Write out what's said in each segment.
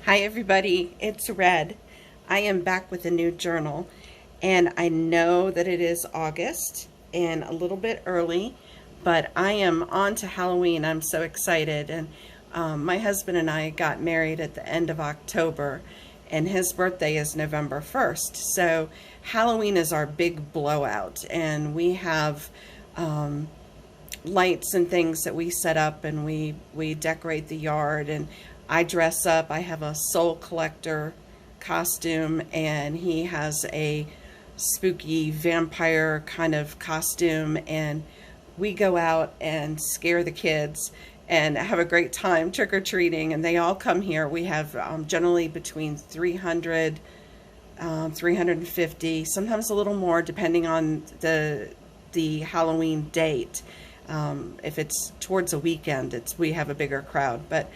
Hi everybody, it's Red. I am back with a new journal, and I know that it is August and a little bit early, but I am on to Halloween. I'm so excited. And my husband and I got married at the end of October, and his birthday is November 1st. So Halloween is our big blowout, and we have lights and things that we set up, and we decorate the yard, and I dress up. I have a soul collector costume, and he has a spooky vampire kind of costume, and we go out and scare the kids and have a great time trick-or-treating, and they all come here. We have generally between 300 350, sometimes a little more depending on the Halloween date. If it's towards a weekend, we have a bigger crowd, but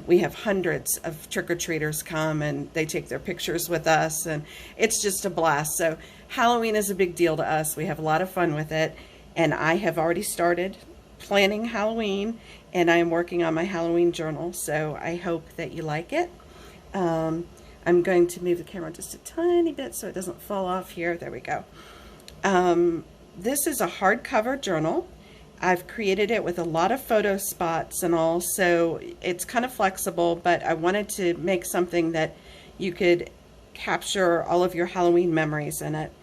we have hundreds of trick-or-treaters come, and they take their pictures with us, and it's just a blast. So Halloween is a big deal to us. We have a lot of fun with it, and I have already started planning Halloween, and I am working on my Halloween journal, so I hope that you like it. I'm going to move the camera just a tiny bit so it doesn't fall off here. There we go. This is a hardcover journal. I've created it with a lot of photo spots and all, so it's kind of flexible, but I wanted to make something that you could capture all of your Halloween memories in it.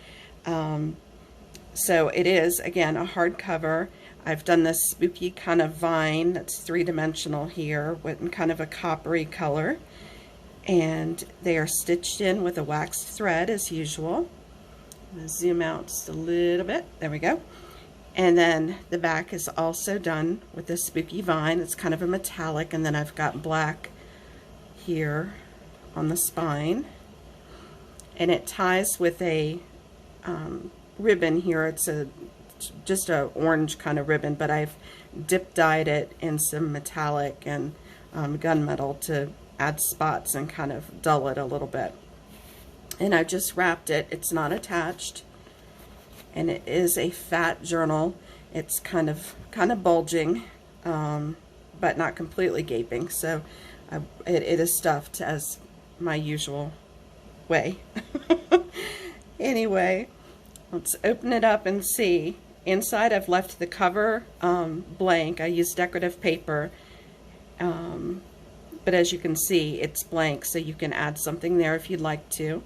So it is, again, a hardcover. I've done this spooky kind of vine that's three-dimensional here with kind of a coppery color, and they are stitched in with a waxed thread as usual. I'm going to zoom out just a little bit. There we go. And then the back is also done with this spooky vine. It's kind of a metallic, and then I've got black here on the spine. And it ties with a ribbon here. It's just a orange kind of ribbon, but I've dip dyed it in some metallic and gunmetal to add spots and kind of dull it a little bit. And I just wrapped it. It's not attached. And it is a fat journal. It's kind of bulging, but not completely gaping. So it is stuffed as my usual way. Anyway, let's open it up and see. Inside, I've left the cover blank. I used decorative paper, but as you can see, it's blank, so you can add something there if you'd like to.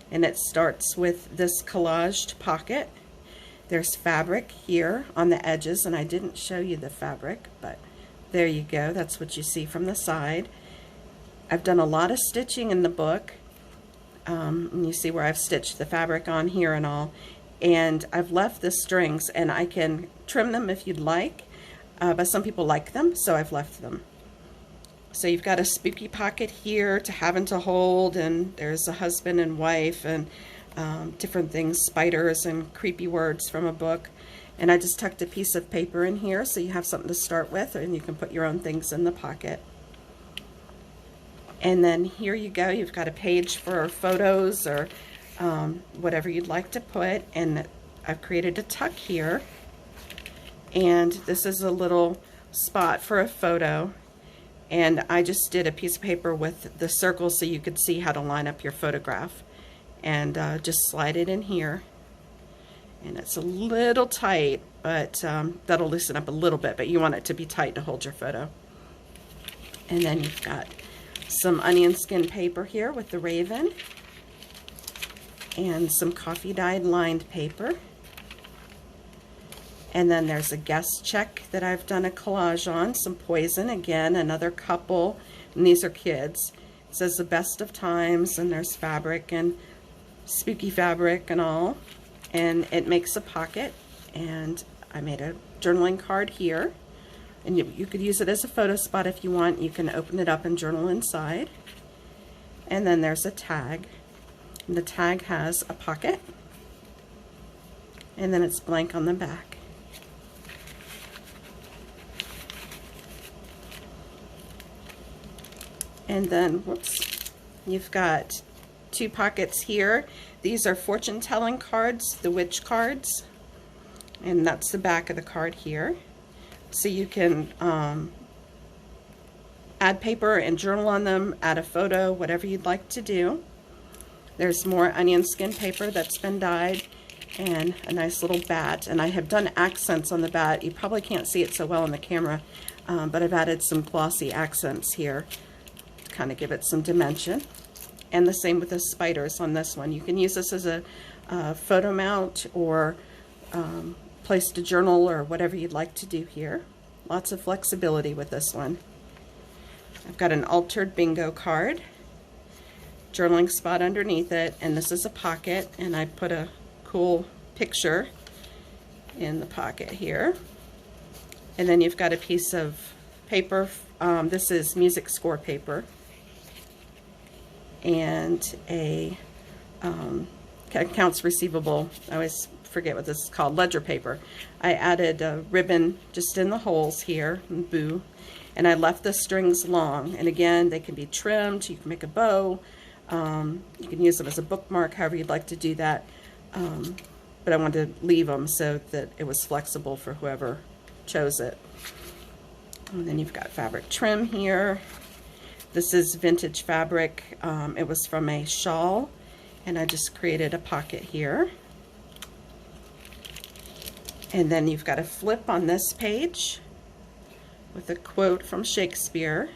And it starts with this collaged pocket. There's fabric here on the edges, and I didn't show you the fabric, but there you go. That's what you see from the side. I've done a lot of stitching in the book, and you see where I've stitched the fabric on here and all. And I've left the strings, and I can trim them if you'd like, but some people like them, so I've left them. So you've got a spooky pocket here to have and to hold, and there's a husband and wife and different things, spiders and creepy words from a book. And I just tucked a piece of paper in here so you have something to start with, and you can put your own things in the pocket. And then here you go. You've got a page for photos or whatever you'd like to put, and I've created a tuck here, and this is a little spot for a photo. And I just did a piece of paper with the circles so you could see how to line up your photograph. And just slide it in here. And it's a little tight, but that'll loosen up a little bit, but you want it to be tight to hold your photo. And then you've got some onion skin paper here with the raven, and some coffee dyed lined paper. And then there's a guest check that I've done a collage on, some poison, again, another couple, and these are kids. It says the best of times, and there's fabric and spooky fabric and all. And it makes a pocket, and I made a journaling card here. And you could use it as a photo spot if you want. You can open it up and journal inside. And then there's a tag. And the tag has a pocket, and then it's blank on the back. And then, whoops, you've got two pockets here. These are fortune-telling cards, the witch cards, and that's the back of the card here. So you can add paper and journal on them, add a photo, whatever you'd like to do. There's more onion skin paper that's been dyed, and a nice little bat. And I have done accents on the bat. You probably can't see it so well on the camera, but I've added some glossy accents here to kind of give it some dimension. And the same with the spiders on this one. You can use this as a photo mount or place to journal or whatever you'd like to do here. Lots of flexibility with this one. I've got an altered bingo card, journaling spot underneath it, and this is a pocket, and I put a cool picture in the pocket here. And then you've got a piece of paper. This is music score paper, and a accounts receivable. I always forget what this is called, ledger paper. I added a ribbon just in the holes here, and boo, and I left the strings long. And again, they can be trimmed. You can make a bow. You can use them as a bookmark, however you'd like to do that. But I wanted to leave them so that it was flexible for whoever chose it. And then you've got fabric trim here. This is vintage fabric. It was from a shawl, and I just created a pocket here. And then you've got a flip on this page with a quote from Shakespeare.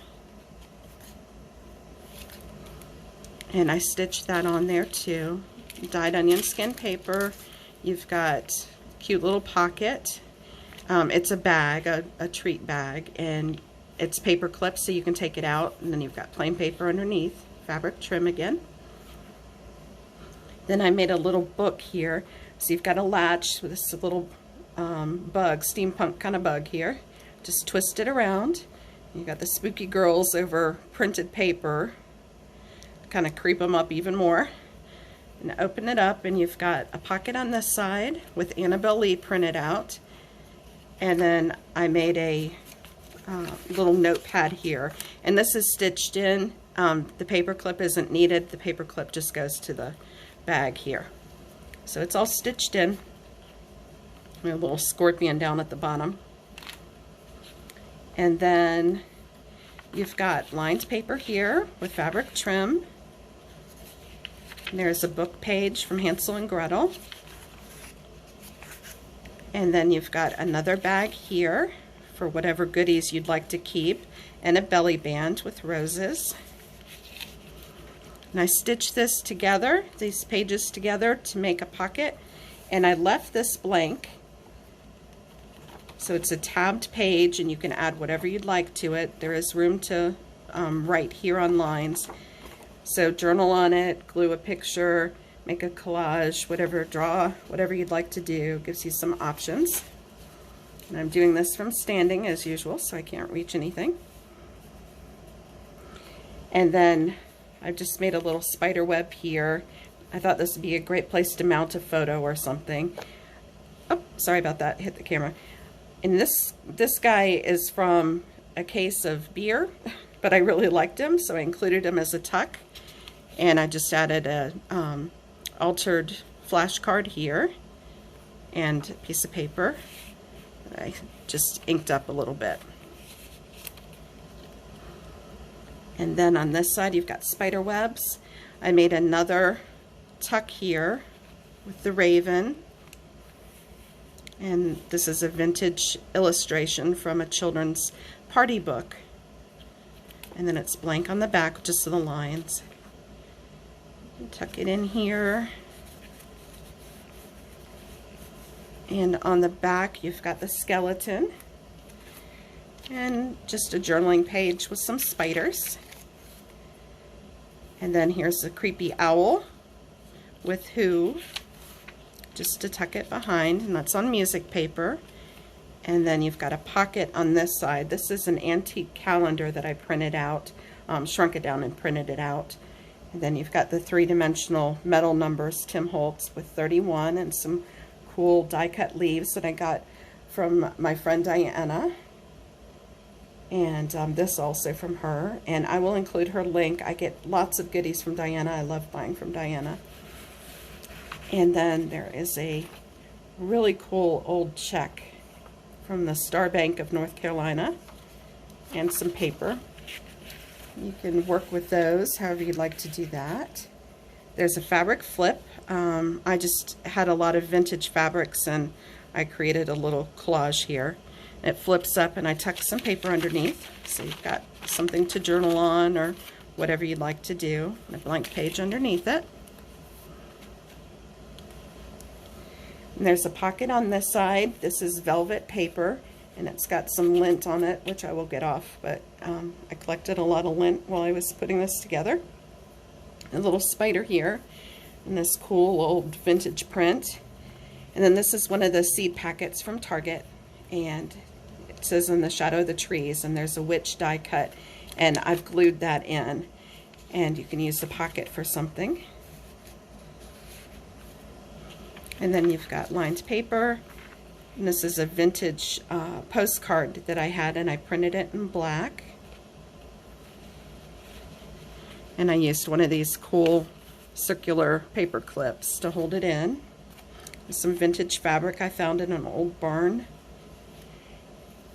And I stitched that on there too. Dyed onion skin paper. You've got a cute little pocket. It's a bag, a treat bag, and it's paper clips so you can take it out. And then you've got plain paper underneath. Fabric trim again. Then I made a little book here. So you've got a latch with this little bug, steampunk kind of bug here. Just twist it around. You've got the spooky girls over printed paper. Kind of creep them up even more. And open it up, and you've got a pocket on this side with Annabelle Lee printed out. And then I made a little notepad here. And this is stitched in. The paper clip isn't needed. The paper clip just goes to the bag here. So it's all stitched in. A little scorpion down at the bottom. And then you've got lined paper here with fabric trim. And there's a book page from Hansel and Gretel. And then you've got another bag here for whatever goodies you'd like to keep, and a belly band with roses. And I stitched this together, these pages together, to make a pocket, and I left this blank. So it's a tabbed page, and you can add whatever you'd like to it. There is room to write here on lines. So journal on it, glue a picture, make a collage, whatever, draw, whatever you'd like to do. Gives you some options. And I'm doing this from standing as usual, so I can't reach anything. And then I've just made a little spider web here. I thought this would be a great place to mount a photo or something. Oh, sorry about that, hit the camera. And this guy is from a case of beer, but I really liked him, so I included him as a tuck. And I just added a altered flashcard here and a piece of paper that I just inked up a little bit. And then on this side you've got spider webs. I made another tuck here with the raven. And this is a vintage illustration from a children's party book. And then it's blank on the back, just the lines. Tuck it in here. And on the back you've got the skeleton. And just a journaling page with some spiders. And then here's a creepy owl with who, just to tuck it behind, and that's on music paper. And then you've got a pocket on this side. This is an antique calendar that I printed out, shrunk it down and printed it out. And then you've got the three-dimensional metal numbers, Tim Holtz with 31, and some cool die-cut leaves that I got from my friend Diana. And this also from her. And I will include her link. I get lots of goodies from Diana. I love buying from Diana. And then there is a really cool old check from the Star Bank of North Carolina, and some paper. You can work with those however you'd like to do that. There's a fabric flip. I just had a lot of vintage fabrics and I created a little collage here. It flips up and I tuck some paper underneath, so you've got something to journal on or whatever you'd like to do, and a blank page underneath it. And there's a pocket on this side. This is velvet paper and it's got some lint on it, which I will get off, but I collected a lot of lint while I was putting this together. A little spider here and this cool old vintage print. And then this is one of the seed packets from Target, and it says In the Shadow of the Trees, and there's a witch die cut, and I've glued that in, and you can use the pocket for something. And then you've got lined paper, and this is a vintage postcard that I had, and I printed it in black, and I used one of these cool circular paper clips to hold it in. Some vintage fabric I found in an old barn.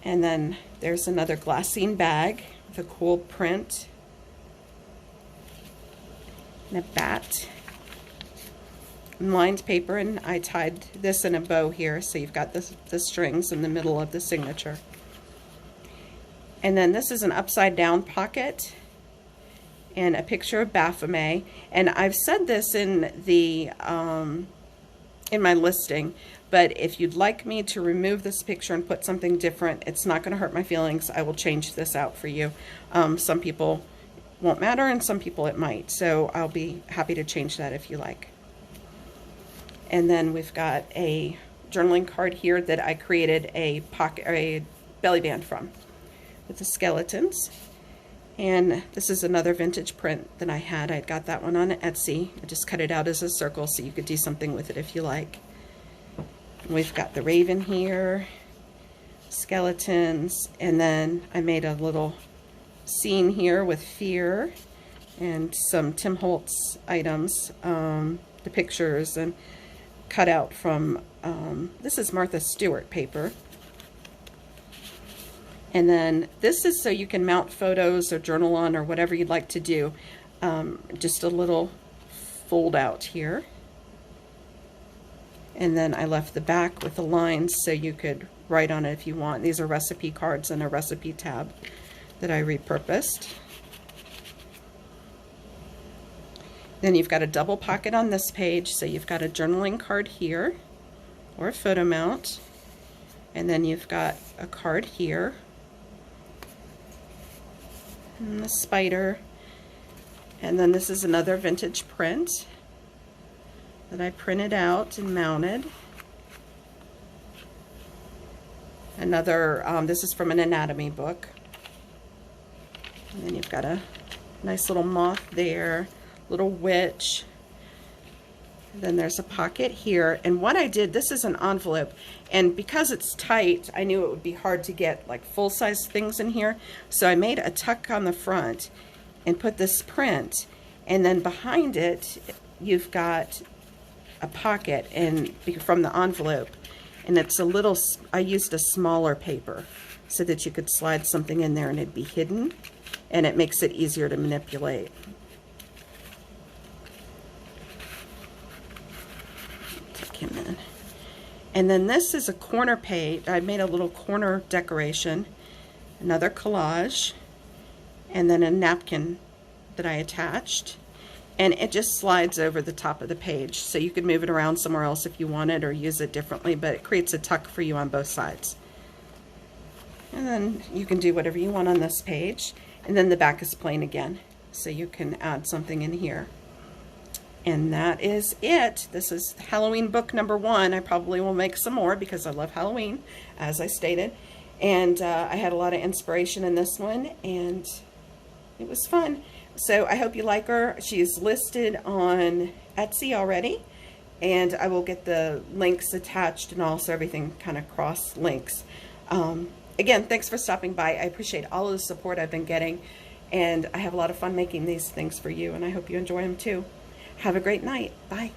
And then there's another glassine bag with a cool print and a bat and lined paper, and I tied this in a bow here, so you've got the strings in the middle of the signature. And then this is an upside down pocket and a picture of Baphomet, and I've said this in the in my listing, but if you'd like me to remove this picture and put something different, it's not going to hurt my feelings. I will change this out for you. Some people won't matter and some people it might, so I'll be happy to change that if you like. And then we've got a journaling card here that I created a pocket or a belly band from with the skeletons. And this is another vintage print that I had. I got that one on Etsy. I just cut it out as a circle so you could do something with it if you like. And we've got the raven here, skeletons, and then I made a little scene here with fear and some Tim Holtz items, the pictures, and cut out from, this is Martha Stewart paper. And then this is so you can mount photos or journal on or whatever you'd like to do. Just a little fold out here. And then I left the back with the lines so you could write on it if you want. These are recipe cards and a recipe tab that I repurposed. Then you've got a double pocket on this page, so you've got a journaling card here or a photo mount. And then you've got a card here. And the spider, and then this is another vintage print that I printed out and mounted. Another, this is from an anatomy book. And then you've got a nice little moth there, little witch. And then there's a pocket here, and what I did, this is an envelope, and because it's tight, I knew it would be hard to get like full-size things in here, so I made a tuck on the front and put this print, and then behind it you've got a pocket and from the envelope, and it's a little, I used a smaller paper so that you could slide something in there and it'd be hidden, and it makes it easier to manipulate. Him in. And then this is a corner page. I made a little corner decoration, another collage, and then a napkin that I attached, and it just slides over the top of the page, so you could move it around somewhere else if you wanted or use it differently, but it creates a tuck for you on both sides. And then you can do whatever you want on this page, and then the back is plain again, so you can add something in here. And that is it. This is Halloween book number 1. I probably will make some more because I love Halloween, as I stated. And I had a lot of inspiration in this one, and it was fun. So I hope you like her. She's listed on Etsy already, and I will get the links attached and also everything kind of cross links. Again, thanks for stopping by. I appreciate all of the support I've been getting, and I have a lot of fun making these things for you, and I hope you enjoy them too. Have a great night. Bye.